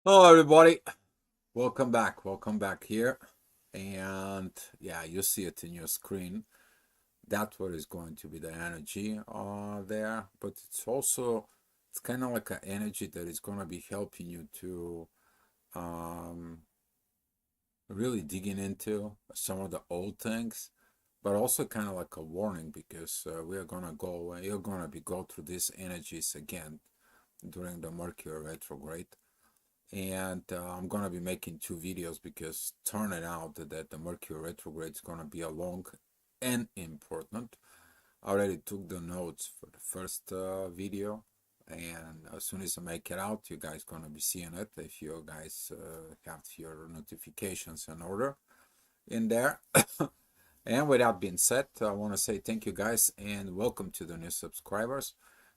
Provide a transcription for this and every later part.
Hello, everybody. Welcome back here. And yeah, you see it in your screen. That's what is going to be the energy there. But it's kind of like an energy that is going to be helping you to um, really digging into some of the old things, but also kind of like a warning because you're going to be go through these energies again during the Mercury retrograde. And I'm gonna be making two videos because turn it out that the Mercury retrograde is gonna be a long and important. I already took the notes for the first video, and as soon as I make it out, you guys gonna be seeing it if you guys have your notifications in order in there. And with that being said, I want to say thank you guys and welcome to the new subscribers.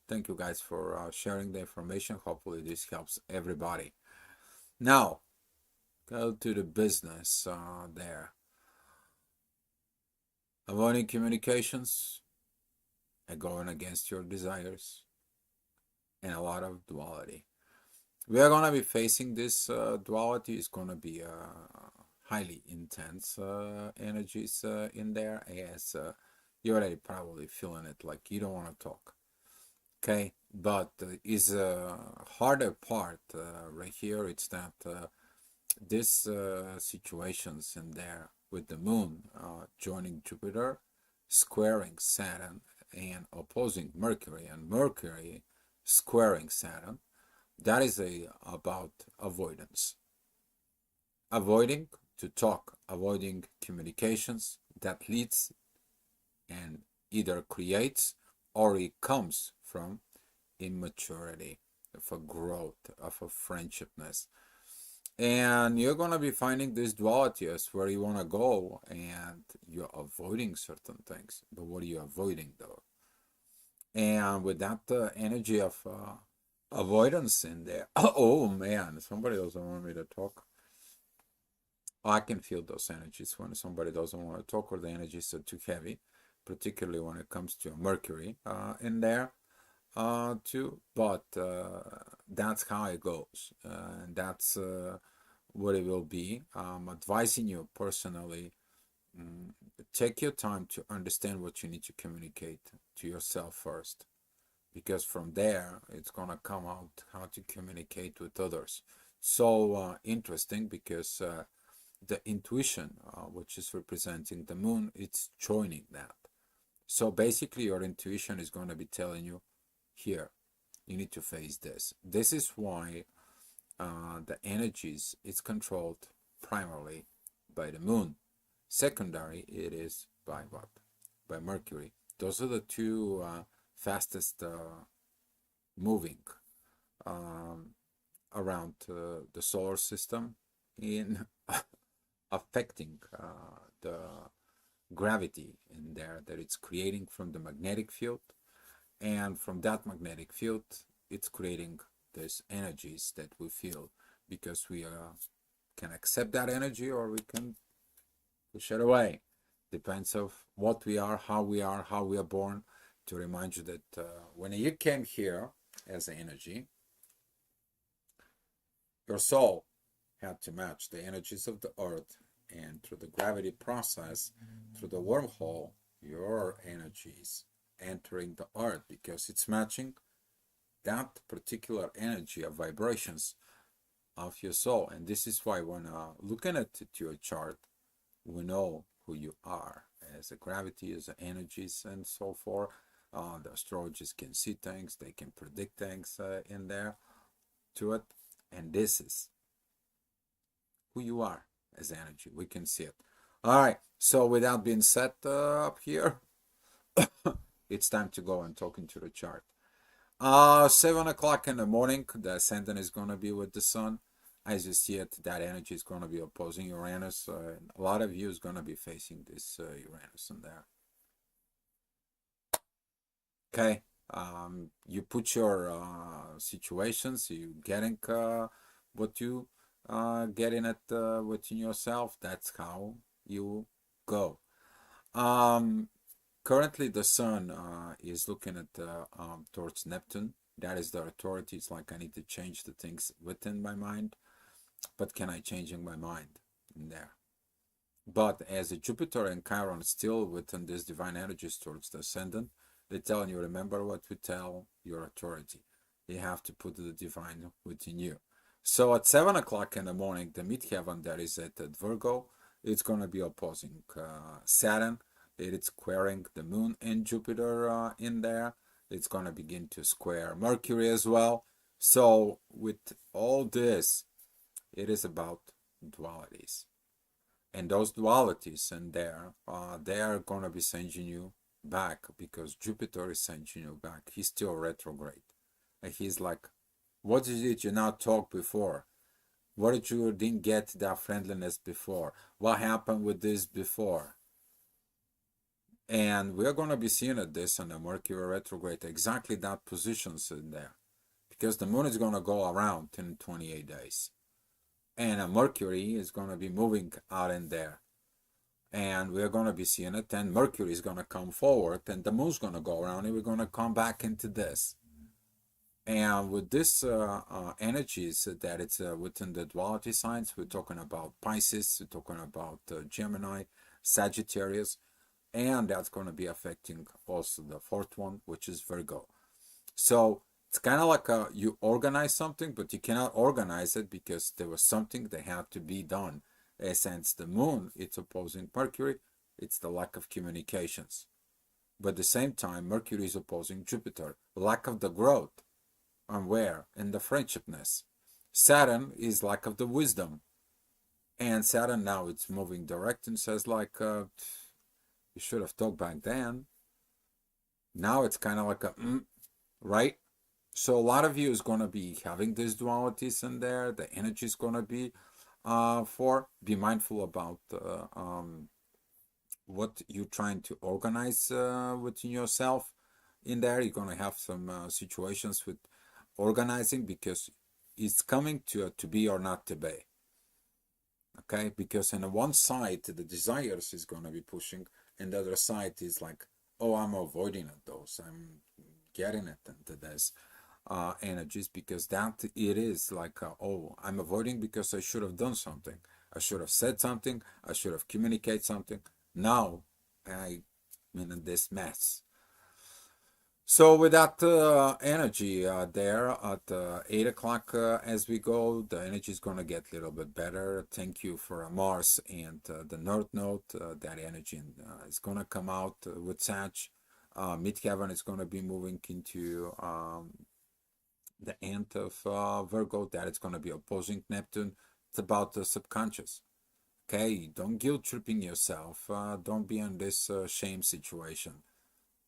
Thank you guys for sharing the information. Hopefully this helps everybody. Now, go to the business there. Avoiding communications and going against your desires and a lot of duality. We are going to be facing this duality. It's going to be highly intense energies in there as you're already probably feeling it like you don't want to talk. Okay, but is a harder part right here. It's that this situations in there with the moon joining Jupiter, squaring Saturn, and opposing Mercury, and Mercury squaring Saturn, that is about avoidance. Avoiding to talk, avoiding communications that leads and either creates or it comes from immaturity, of a growth, of a friendshipness. And you're going to be finding this duality as where you want to go and you're avoiding certain things. But what are you avoiding though? And with that energy of avoidance in there, oh man, somebody doesn't want me to talk. I can feel those energies when somebody doesn't want to talk or the energies are too heavy, particularly when it comes to Mercury in there too. But that's how it goes. And that's what it will be. I'm advising you personally, mm, take your time to understand what you need to communicate to yourself first, because from there it's gonna come out how to communicate with others. So interesting because the intuition, which is representing the moon, it's joining that. So basically, your intuition is going to be telling you, here, you need to face this. This is why the energies is controlled primarily by the moon. Secondary, it is by what? By Mercury. Those are the two fastest moving um, around the solar system in affecting the gravity in there that it's creating from the magnetic field, and from that magnetic field it's creating these energies that we feel because we can accept that energy or we can push it away. Depends of what we are, how we are, how we are born. To remind you that when you came here as energy, your soul had to match the energies of the earth, and through the gravity process, through the wormhole, your energies entering the earth because it's matching that particular energy of vibrations of your soul. And this is why when looking at your chart, we know who you are as a gravity, as energies, and so forth. The astrologers can see things, they can predict things in there to it, and this is who you are as energy. We can see it. All right. So with that being set up here, it's time to go and talk into the chart. 7 o'clock in the morning, the ascendant is going to be with the sun. As you see it, that energy is going to be opposing Uranus. A lot of you is going to be facing this Uranus in there. Okay. You put your situations, you getting what you getting it within yourself. That's how you go. Um, Currently, the sun is looking at towards Neptune. That is the authority. It's like I need to change the things within my mind. but can I changing my mind in there? But as a Jupiter and Chiron still within this divine energies towards the ascendant, they're telling you, remember what we tell your authority. You have to put the divine within you. So at 7 o'clock in the morning, the midheaven that is at Virgo, it's going to be opposing Saturn. It's squaring the moon and Jupiter in there. It's going to begin to square Mercury as well. So with all this, it is about dualities. And those dualities in there, they are going to be sending you back because Jupiter is sending you back. He's still retrograde. And he's like, what did you not talk before? What did you didn't get that friendliness before? What happened with this before? And we're going to be seeing at this on the Mercury retrograde, exactly that positions in there. Because the moon is going to go around in 28 days. And Mercury is going to be moving out in there. And we're going to be seeing it, and Mercury is going to come forward, and the moon's going to go around, and we're going to come back into this. And with this energies that it's within the duality signs, we're talking about Pisces, we're talking about Gemini, Sagittarius, and that's going to be affecting also the fourth one, which is Virgo. So it's kind of like you organize something, but you cannot organize it because there was something that had to be done. Since the moon, it's opposing Mercury, it's the lack of communications. But at the same time, Mercury is opposing Jupiter, lack of the growth. And where? In the friendshipness. Saturn is lack of the wisdom. And Saturn now it's moving direct and says like, you should have talked back then. Now it's kind of like a, right? So a lot of you is going to be having these dualities in there. The energy is going to be be mindful about what you're trying to organize within yourself in there. You're going to have some situations with organizing because it's coming to be or not to be. Okay, because on the one side the desires is going to be pushing, and the other side is like, oh, I'm avoiding those, I'm getting it into this energies, because that it is like oh, I'm avoiding because I should have done something, I should have said something, I should have communicated something. Now I'm in this mess. So with that energy there at 8 o'clock as we go, the energy is going to get a little bit better. Thank you for Mars and the North Node. That energy is going to come out with Sag. Midheaven is going to be moving into the end of Virgo. That is going to be opposing Neptune. It's about the subconscious. Okay, don't guilt tripping yourself. Don't be in this shame situation.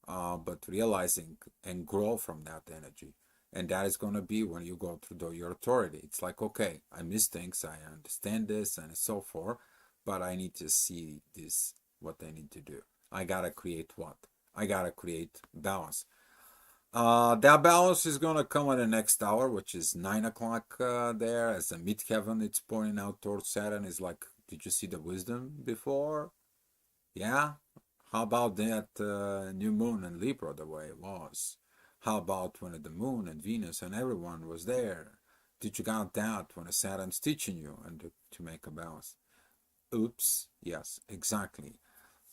But realizing and grow from that energy. And that is going to be when you go through your authority. It's like, okay, I miss things, I understand this and so forth, but I need to see this, what I need to do. I got to create what? I got to create balance. That balance is going to come in the next hour, which is 9 o'clock there. As the midheaven, it's pointing out towards Saturn. Is like, did you see the wisdom before? Yeah? How about that new moon in Libra the way it was? How about when the moon and Venus and everyone was there? Did you got that when Saturn's teaching you and to make a balance? Oops, yes, exactly.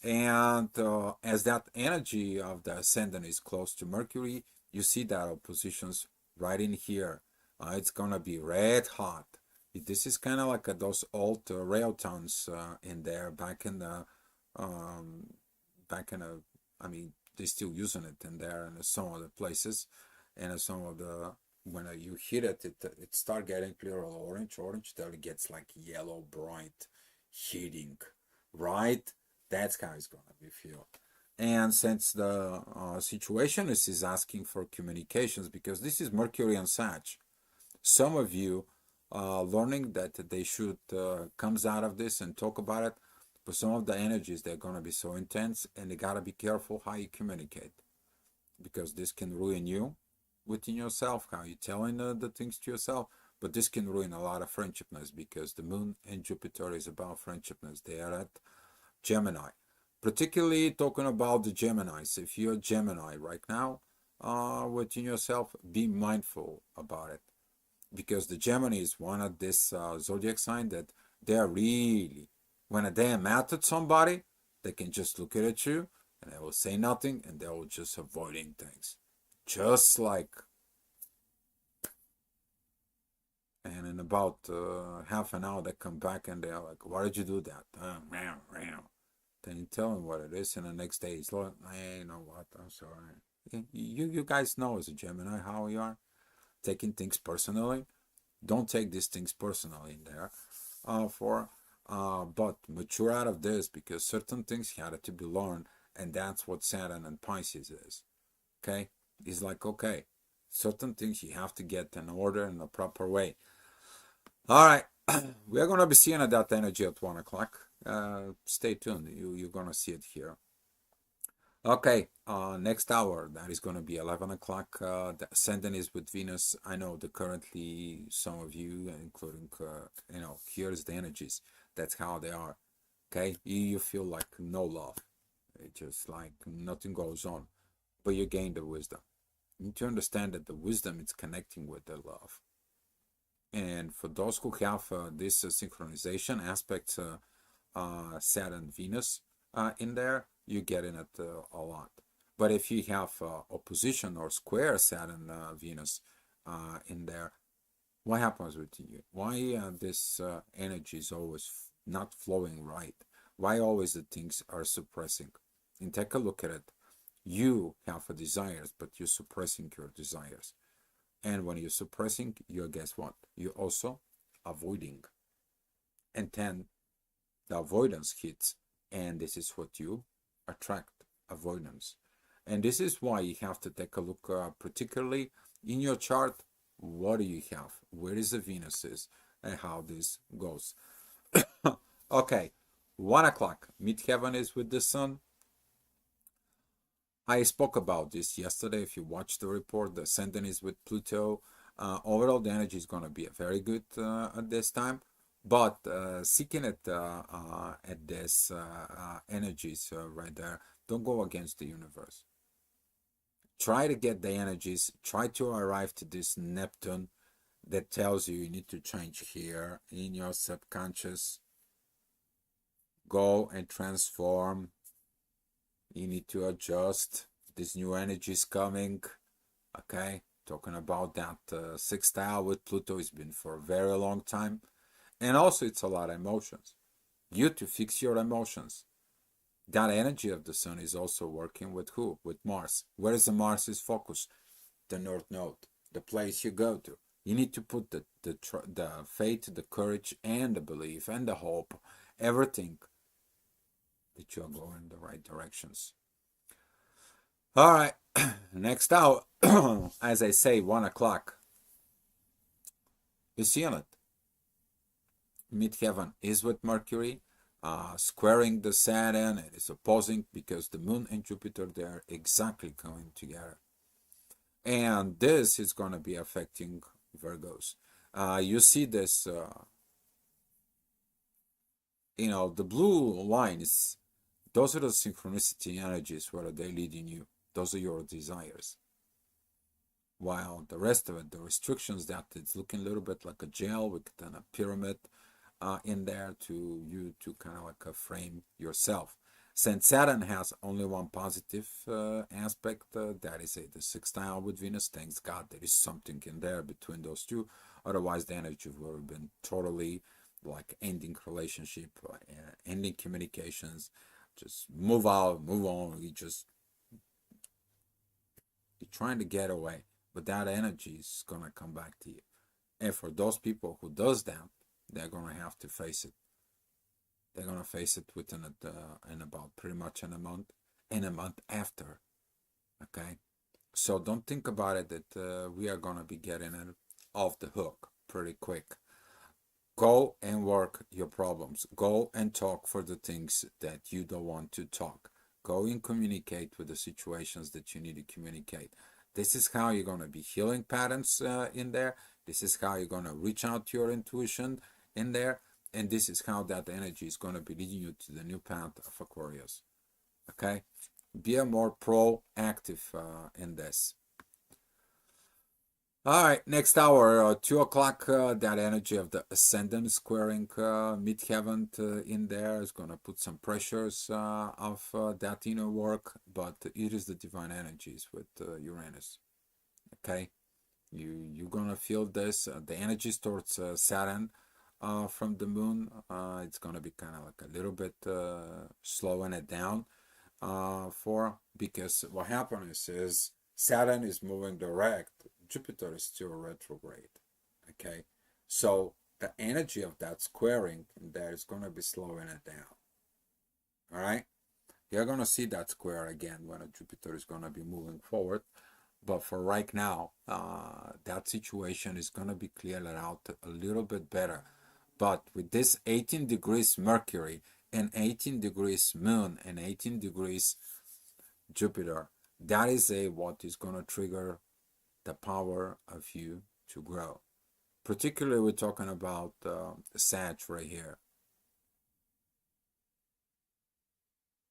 And as that energy of the ascendant is close to Mercury, you see that oppositions right in here. It's gonna be red hot. This is kind of like those old rail towns in there back in the I mean, they're still using it in there in some of the places, and some of the when you hit it, it start getting clear orange, till it gets like yellow, bright, heating, right? That's how it's gonna be feel. And since the situation is asking for communications, because this is Mercury and Sag, some of you learning that they should comes out of this and talk about it. But some of the energies, they're going to be so intense, and you got to be careful how you communicate, because this can ruin you within yourself, how you're telling the things to yourself. But this can ruin a lot of friendshipness, because the moon and Jupiter is about friendshipness. They are at Gemini. Particularly talking about the Geminis. If you're a Gemini right now within yourself, be mindful about it. because the Gemini is one of this zodiac sign that they're really, when they are mad at somebody, they can just look at you and they will say nothing and they will just avoiding things. Just like, and in about half an hour they come back and they're like, why did you do that? Then you tell him what it is, and the next day he's like, hey, you know what, I'm sorry. You guys know as a Gemini how you are, taking things personally. Don't take these things personally in there. But mature out of this, because certain things had to be learned, and that's what Saturn and Pisces is. Okay? It's like, okay, certain things you have to get in order in a proper way. All right. We're going to be seeing that energy at 1 o'clock. Stay tuned. You're going to see it here. Okay, next hour, that is going to be 11 o'clock. The ascendant is with Venus. I know that currently some of you, including, here's the energies. That's how they are. Okay, you feel like no love. It's just like nothing goes on, but you gain the wisdom. You need to understand that the wisdom is connecting with the love. And for those who have this synchronization aspect, Saturn, Venus in there, you get in it a lot. But if you have opposition or square Saturn, Venus in there, what happens with you? Why this energy is always not flowing right? Why always the things are suppressing? And take a look at it. You have a desires, but you're suppressing your desires. And when you're suppressing, you're, guess what? You're also avoiding. And then the avoidance hits, and this is what you attract, avoidance. And this is why you have to take a look particularly in your chart. What do you have? Where is the Venus is, and how this goes. Okay, 1 o'clock, midheaven is with the sun. I spoke about this yesterday. If you watched the report, the ascendant is with Pluto. Overall, the energy is going to be very good at this time. But seeking at this energies right there, don't go against the universe. Try to get the energies. Try to arrive to this Neptune that tells you need to change here in your subconscious. Go and transform. You need to adjust. This new energy is coming. Okay, talking about that sextile with Pluto has been for a very long time. And also it's a lot of emotions. You to fix your emotions. That energy of the sun is also working with who? With Mars. Where is the Mars's focus? The North Node, the place you go to. You need to put the faith, the courage, and the belief, and the hope, everything that you are going in the right directions. All right, next out, as I say, 1 o'clock. You see on it. Midheaven is with Mercury, squaring the Saturn. It is opposing because the Moon and Jupiter, they're exactly going together. And this is going to be affecting Virgos. You see this, the blue lines, those are the synchronicity energies where they lead in you. Those are your desires. While the rest of it, the restrictions, that it's looking a little bit like a gel with then a pyramid in there to you to kind of like frame yourself. Since Saturn has only one positive aspect, that is the sextile with Venus. Thanks God there is something in there between those two. Otherwise, the energy would have been totally like ending relationship, ending communications. Just move out, move on. You're trying to get away, but that energy is gonna come back to you. And for those people who does that, they're gonna have to face it. They're gonna face it within in about pretty much in a month, and a month after. Okay, so don't think about it that we are gonna be getting it off the hook pretty quick. Go and work your problems. Go and talk for the things that you don't want to talk. Go and communicate with the situations that you need to communicate. This is how you're going to be healing patterns in there. This is how you're going to reach out to your intuition in there. And this is how that energy is going to be leading you to the new path of Aquarius. Okay? Be a more proactive in this. All right, next hour, 2 o'clock, that energy of the ascendant squaring midheaven in there is going to put some pressures of that inner work, but it is the divine energies with Uranus, okay? You're going to feel this, the energies towards Saturn from the moon, it's going to be kind of like a little bit slowing it down because what happens is Saturn is moving direct, Jupiter is still retrograde. Okay, so the energy of that squaring there is going to be slowing it down. All right, you're going to see that square again when Jupiter is going to be moving forward. But for right now, that situation is going to be cleared out a little bit better. But with this 18 degrees Mercury and 18 degrees Moon and 18 degrees Jupiter, that is what is going to trigger the power of you to grow. Particularly, we're talking about Sag right here.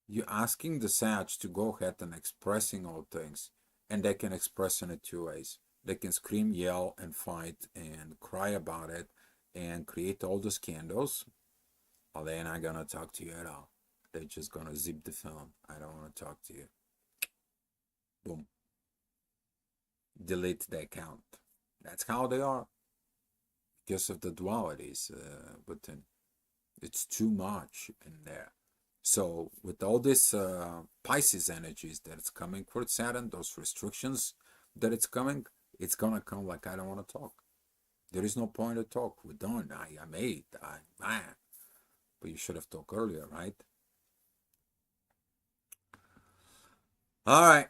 You're asking the Sag to go ahead and expressing all things, and they can express in 2 ways. They can scream, yell, and fight, and cry about it, and create all the scandals, or they're not gonna talk to you at all. They're just gonna zip the phone. I don't want to talk to you. Boom. Delete the account. That's how they are because of the dualities within. It's too much in there. So with all this Pisces energies that it's coming for Saturn, those restrictions that it's gonna come like I don't want to talk. There is no point to talk. We're done. I'm eight. But you should have talked earlier, right? All right.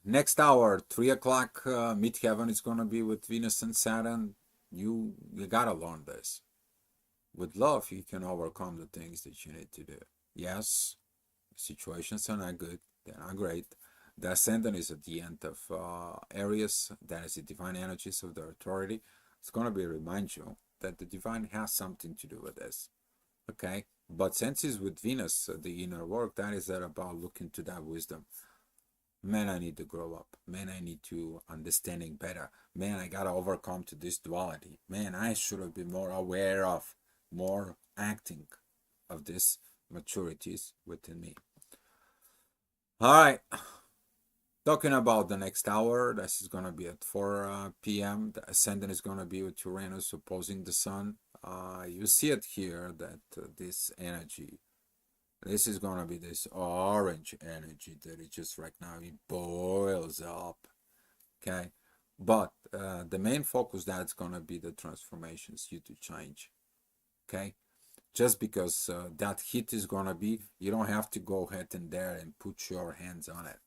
Next hour, 3 o'clock, midheaven is gonna be with Venus and Saturn. You gotta learn this. With love, you can overcome the things that you need to do. Yes, situations are not good. They're not great. The ascendant is at the end of Aries. That is the divine energies of the authority. It's going to be remind you that the divine has something to do with this. Okay? But since it's with Venus, the inner work, that is that about looking to that wisdom. Man, I need to grow up. Man, I need to understanding better. Man, I got to overcome to this duality. Man, I should have been more aware of, more acting of this maturities within me. All right. Talking about the next hour, this is going to be at 4 p.m. The ascendant is going to be with Uranus opposing the sun. You see it here that this energy, this is going to be this orange energy that it just right now, it boils up. Okay. But the main focus that's going to be the transformations due to change. Okay. Just because that heat is going to be, you don't have to go ahead and there and put your hands on it,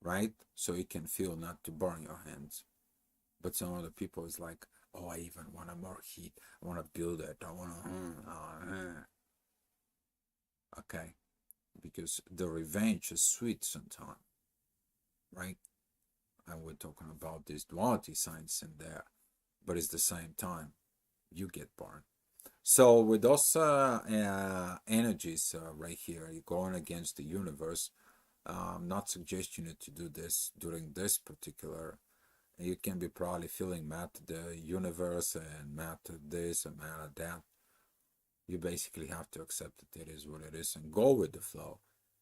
right? So you can feel not to burn your hands. But some other people is like, oh, I even want more heat. I want to build it. I want to, okay. Because the revenge is sweet sometimes, right? And we're talking about this duality signs in there. But it's the same time, you get burned. So with those energies right here, you're going against the universe. I'm not suggesting you to do this during this particular. You can be probably feeling mad at the universe and mad at this and mad at that. You basically have to accept that it is what it is and go with the flow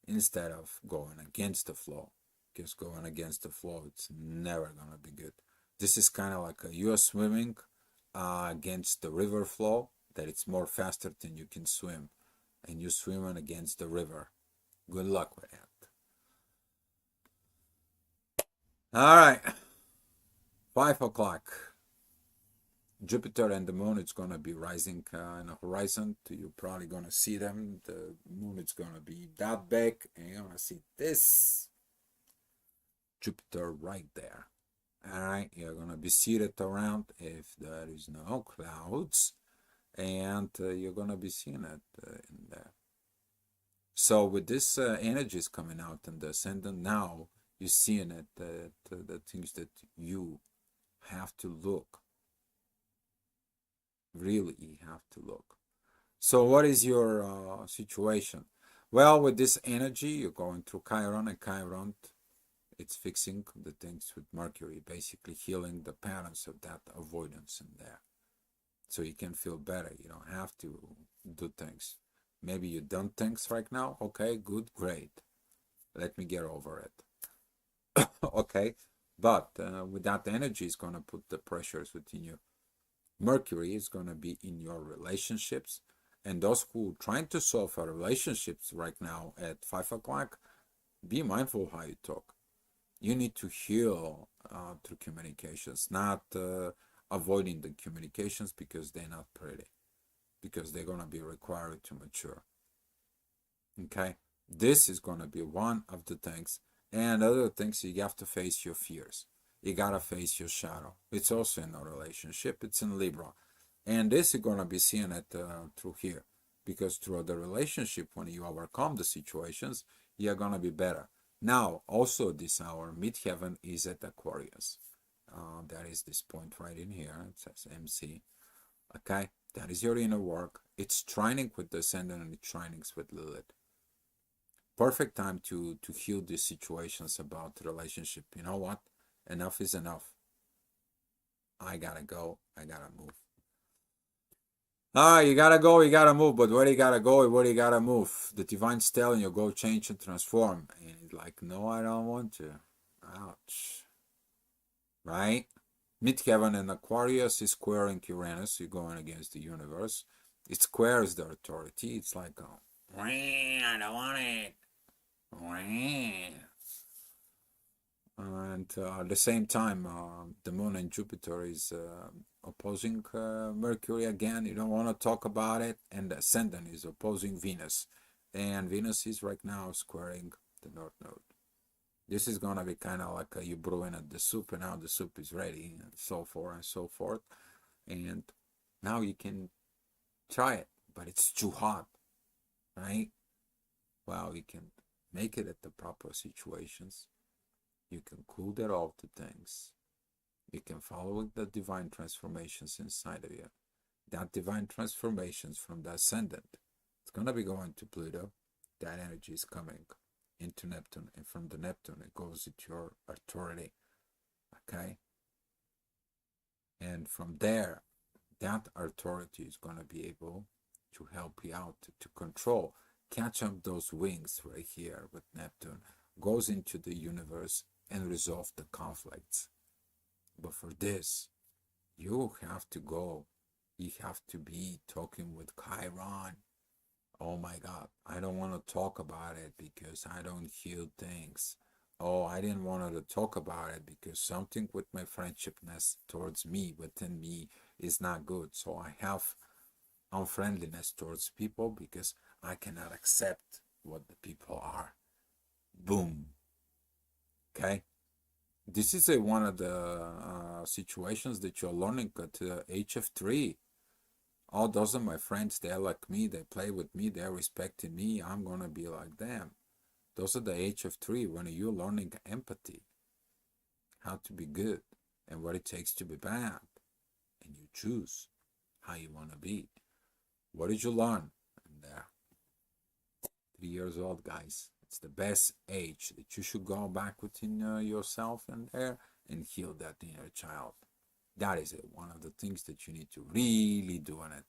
instead of going against the flow. Because going against the flow, it's never gonna be good. This is kind of like you are swimming against the river flow, that it's more faster than you can swim, and you're swimming against the river. Good luck with that. All right, 5 o'clock. Jupiter and the moon, it's going to be rising in the horizon. You're probably going to see them. The moon is going to be that big, and you're going to see this Jupiter right there. All right, you're going to be seated around if there is no clouds, and you're going to be seeing it in there. So with this energies coming out in the ascendant now, you're seeing it, the things that you have to look. Really, you have to look. So what is your situation? Well, with this energy, you're going through Chiron, and Chiron It's fixing the things with Mercury, basically healing the patterns of that avoidance in there. So you can feel better. You don't have to do things. Maybe you done things right now. Okay, good, great. Let me get over it. Okay, but with that energy, is going to put the pressures within you. Mercury is going to be in your relationships. And those who trying to solve a relationships right now at 5 o'clock, be mindful how you talk. You need to heal through communications, not avoiding the communications because they're not pretty, because they're going to be required to mature. Okay, this is going to be one of the things. And other things, you have to face your fears. You got to face your shadow. It's also in a relationship. It's in Libra. And this is going to be seeing it through here. Because through the relationship, when you overcome the situations, you're going to be better. Now, also this hour, midheaven is at Aquarius. That is this point right in here. It says MC. Okay, that is your inner work. It's trining with the ascendant and it's trinings with Lilith. Perfect time to heal these situations about relationship. You know what? Enough is enough. I gotta go. I gotta move. You gotta go, you gotta move, but where you gotta go, where you gotta move. The divine's telling you, go change and transform. And it's like, no, I don't want to. Ouch. Right? Midheaven and Aquarius is squaring Uranus. You're going against the universe. It squares the authority. It's like, I don't want it. And at the same time, the moon and Jupiter is opposing Mercury again. You don't want to talk about it. And the ascendant is opposing Venus. And Venus is right now squaring the North Node. This is going to be kind of like you brewing at the soup, and now the soup is ready, and so forth and so forth. And now you can try it, but it's too hot, right? Well, you can make it at the proper situations. You can cool that off the things. You can follow the divine transformations inside of you. That divine transformations from the ascendant, it's going to be going to Pluto. That energy is coming into Neptune, and from the Neptune it goes into your authority. Okay? And from there, that authority is going to be able to help you out to control, catch up those wings right here with Neptune, goes into the universe and resolve the conflicts. But for this, you have to go. You have to be talking with Chiron. Oh my God, I don't want to talk about it because I don't heal things. Oh, I didn't want to talk about it because something with my friendshipness towards me, within me, is not good. So I have unfriendliness towards people because I cannot accept what the people are. Boom. Okay? This is one of the situations that you're learning at the age of 3. All those are my friends. They're like me. They play with me. They're respecting me. I'm going to be like them. Those are the age of 3 when you're learning empathy, how to be good and what it takes to be bad. And you choose how you want to be. What did you learn? And 3 years old, guys. It's the best age that you should go back within yourself and there and heal that inner child. That is it. One of the things that you need to really do on it.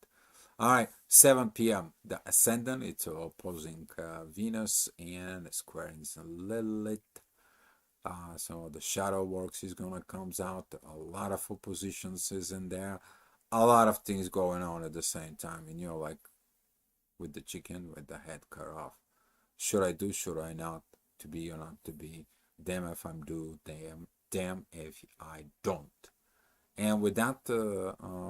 All right, 7 p.m. The ascendant, it's opposing Venus and squaring Lilith. So the shadow works is gonna comes out. A lot of oppositions is in there. A lot of things going on at the same time. And you're like with the chicken with the head cut off. Should I do? Should I not? To be or not to be? Damn if I'm do. Damn if I don't. And with that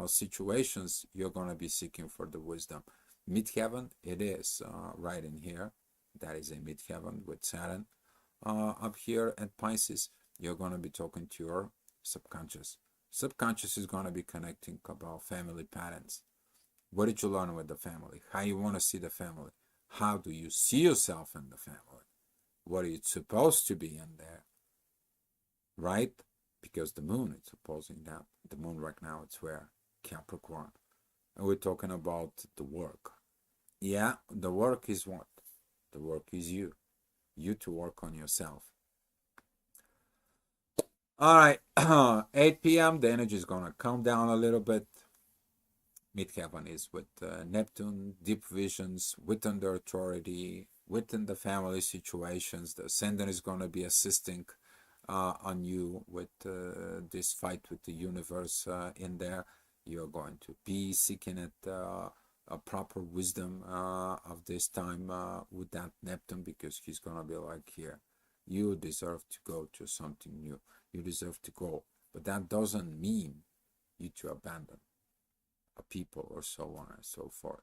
situations, you're going to be seeking for the wisdom. Midheaven, it is right in here. That is a midheaven with Saturn. Up here at Pisces, you're going to be talking to your subconscious. Subconscious is going to be connecting about family patterns. What did you learn with the family? How you want to see the family? How do you see yourself in the family? What are you supposed to be in there? Right? Because the moon is opposing that. The moon right now, it's where? Capricorn. And we're talking about the work. Yeah, the work is what? The work is you. You to work on yourself. All right, 8 p.m. The energy is gonna calm down a little bit. Midheaven is with Neptune, deep visions, within the authority, within the family situations. The ascendant is going to be assisting on you with this fight with the universe in there. You're going to be seeking at a proper wisdom of this time with that Neptune, because he's going to be like, here, you deserve to go to something new. You deserve to go. But that doesn't mean you to abandon a people or so on and so forth.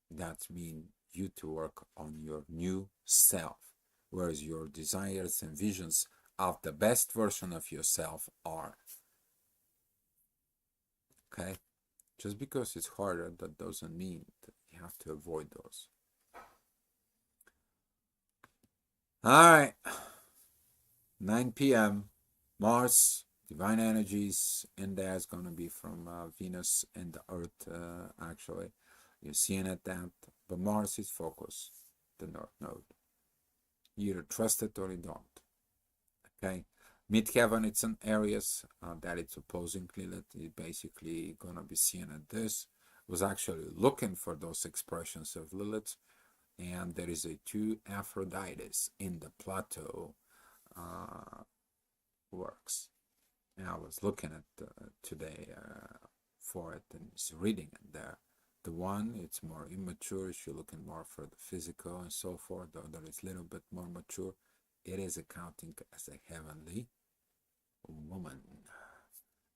That means you to work on your new self, whereas your desires and visions of the best version of yourself are. Okay? Just because it's harder, that doesn't mean that you have to avoid those. All right. 9 p.m. Mars, divine energies in there is going to be from Venus and the Earth, actually. You're seeing it that, but Mars is focus, the North Node. You either trust it or you don't. Okay, midheaven, it's an areas that it's opposing Lilith. It's basically gonna be seen at this. Was actually looking for those expressions of Lilith, and there is a two Aphrodites in the plateau works. And I was looking at today for it, and it's reading it there. The one, it's more immature, you're looking more for the physical and so forth. The other is a little bit more mature. It is accounting as a heavenly woman.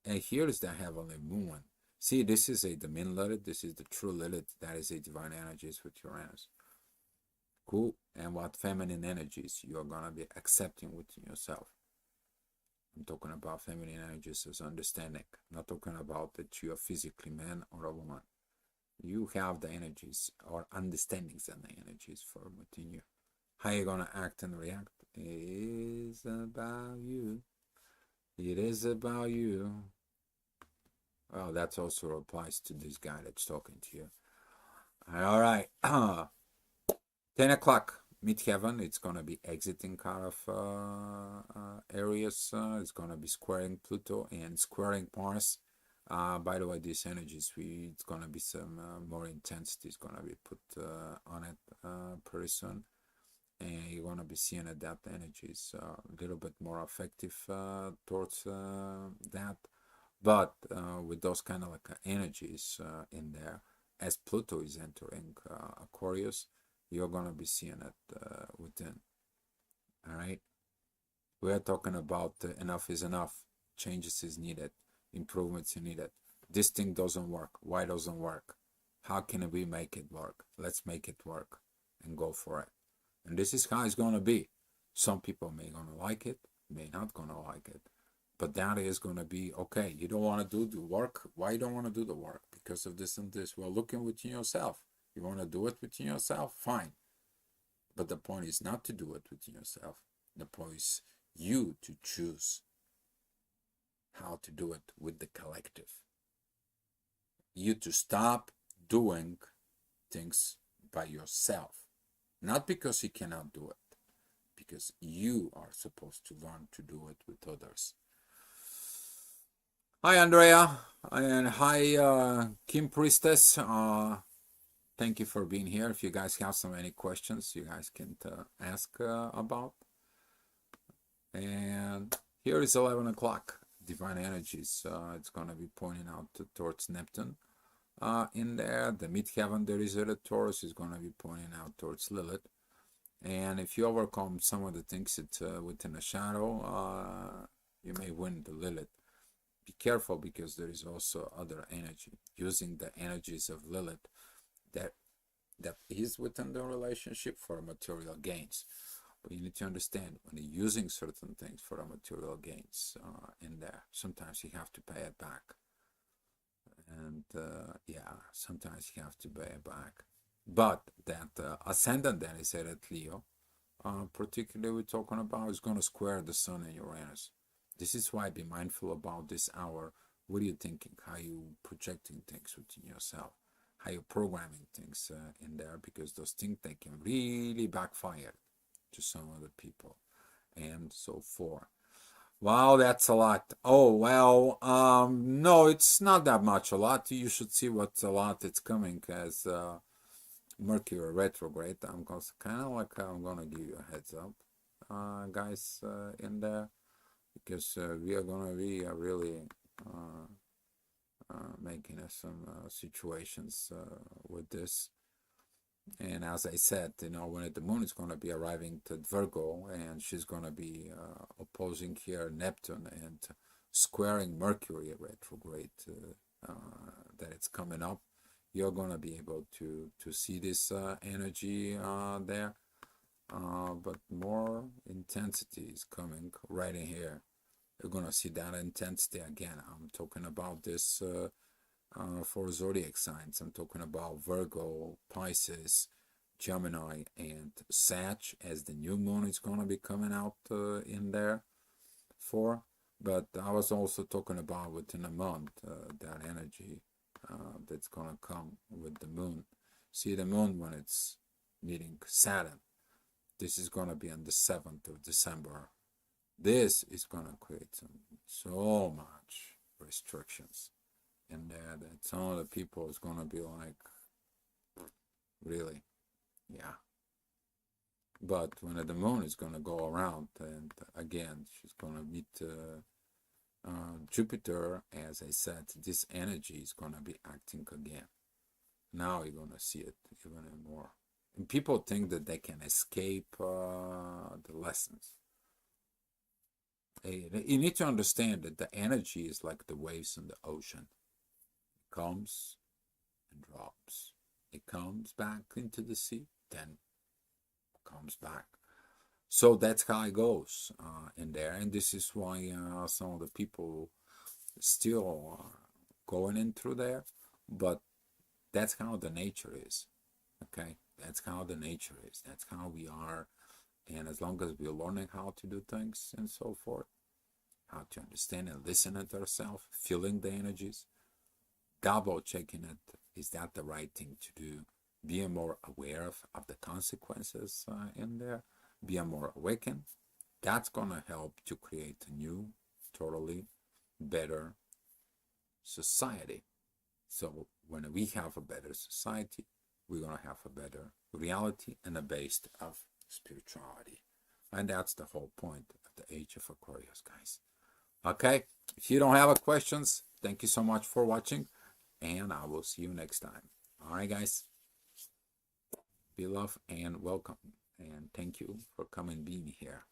And here is the heavenly woman. See, this is the min Lilith, this is the true Lilith, that is a divine energies with Uranus. Cool. And what feminine energies you are going to be accepting within yourself. I'm talking about feminine energies as understanding. I'm not talking about that you are physically man or a woman. You have the energies or understandings and the energies for within you. How you're going to act and react is about you. It is about you. Well, that also applies to this guy that's talking to you. All right. 10 o'clock, midheaven. It's going to be exiting kind of areas. It's going to be squaring Pluto and squaring Mars. By the way, these energies, it's going to be some more intensity is going to be put on it pretty soon. And you're going to be seeing that energy is a little bit more effective towards that. But with those kind of like energies in there, as Pluto is entering Aquarius, you're going to be seeing it within. All right. We are talking about enough is enough. Changes is needed. Improvements are needed. This thing doesn't work. Why doesn't work? How can we make it work? Let's make it work and go for it. And this is how it's going to be. Some people may going to like it, may not going to like it. But that is going to be, okay, you don't want to do the work. Why you don't want to do the work? Because of this and this. Well, looking within yourself. You want to do it within yourself? Fine. But the point is not to do it within yourself. The point is you to choose how to do it with the collective. You to stop doing things by yourself. Not because you cannot do it. Because you are supposed to learn to do it with others. Hi, Andrea, and hi, Kim Priestess. Thank you for being here. If you guys have so many questions, you guys can ask about. And here is 11 o'clock. Divine energies. It's going to be pointing out towards Neptune. In there, the midheaven, there is a Taurus is going to be pointing out towards Lilith. And if you overcome some of the things that within a shadow, you may win the Lilith. Be careful, because there is also other energy, using the energies of Lilith that is within the relationship for material gains. But you need to understand, when you're using certain things for material gains in there, sometimes you have to pay it back. And yeah, sometimes you have to pay it back. But that ascendant that is at Leo, particularly we're talking about, is going to square the Sun and Uranus. This is why be mindful about this hour. What are you thinking? How are you projecting things within yourself? How you programming things in there? Because those things, they can really backfire to some other people and so forth. Wow, that's a lot. Oh, well, no, it's not that much a lot. You should see what's a lot it's coming as Mercury retrograde. I'm going kind of like I'm gonna give you a heads up, guys, in there, because we are gonna be really uh, making some situations with this. And as I said, when the moon is going to be arriving to Virgo, and she's going to be opposing here Neptune and squaring Mercury retrograde that it's coming up, you're going to be able to see this energy there. But more intensity is coming right in here. You're going to see that intensity again. I'm talking about this for zodiac signs. I'm talking about Virgo, Pisces, Gemini, and Sag, as the new moon is going to be coming out in there for. But I was also talking about within a month that energy that's going to come with the moon. See, the moon when it's meeting Saturn, this is going to be on the 7th of December. This is going to create so much restrictions and that some of the people is gonna be like, really, yeah. But when the moon is gonna go around, and again, she's gonna meet Jupiter, as I said, this energy is gonna be acting again. Now you're gonna see it even more. And people think that they can escape the lessons. You need to understand that the energy is like the waves in the ocean. It comes and drops. It comes back into the sea, then comes back. So that's how it goes in there. And this is why some of the people still are going in through there. But that's how the nature is. Okay? That's how the nature is. That's how we are. And as long as we're learning how to do things and so forth, how to understand and listen to ourselves, feeling the energies, double checking it, is that the right thing to do? Being more aware of the consequences in there, being more awakened, that's going to help to create a new, totally better society. So when we have a better society, we're going to have a better reality and a base of spirituality. And that's the whole point of the Age of Aquarius, guys. Okay, if you don't have questions, thank you so much for watching, and I will see you next time. All right, guys. Be loved and welcome, and thank you for coming being here.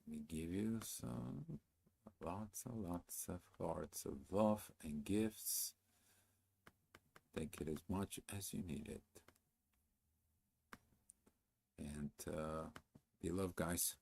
Let me give you some lots and lots of hearts of love and gifts. Take it as much as you need it. And be loved, guys.